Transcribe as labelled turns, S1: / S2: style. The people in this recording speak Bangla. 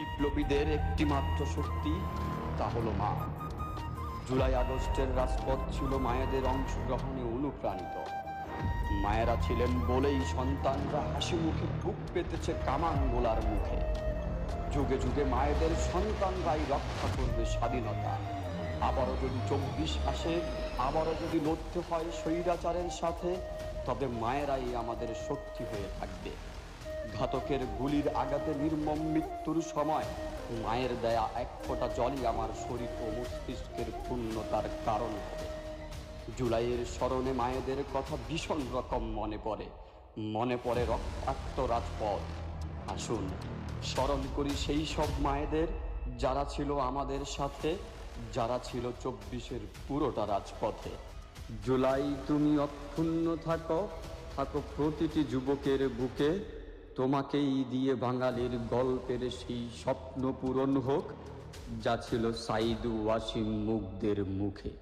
S1: বিপ্লবীদের একটি মাত্র শক্তি, তা হলো মা। জুলাই আগস্টের রাজপথ ছিল মায়েদের অংশগ্রহণে অনুপ্রাণিত। মায়েরা ছিলেন বলেই সন্তানরা হাসি মুখে বুক পেতেছে কামান গোলার মুখে। যুগে যুগে মায়েদের সন্তানরাই রক্ষা করবে স্বাধীনতা। আবারও যদি 24 আসে, আবারও যদি লড়তে হয় স্বৈরাচারের সাথে, তবে মায়েরাই আমাদের শক্তি হয়ে থাকবে। ঘাতকের গুলির আঘাতে নির্মম মৃত্যুর সময় মায়ের দেয়া এক ফোঁটা জলই আমার শরীর ও মস্তিষ্কের পূর্ণতার কারণ হবে। জুলাইয়ের স্মরণে মায়েদের কথা ভীষণ রকম মনে পড়ে রক্তাক্ত রাজপথ। আসুন স্মরণ করি সেই সব মায়েদের, যারা ছিল আমাদের সাথে, যারা ছিল 24-এর পুরোটা রাজপথে। জুলাই, তুমি অক্ষুণ্ণ থাকো প্রতিটি যুবকের বুকে। তোমাকেই দিয়ে বাঙালির গল্পের সেই স্বপ্ন পূরণ হোক, যা ছিল সাইদু ওয়াসিম মুগ্ধের মুখে।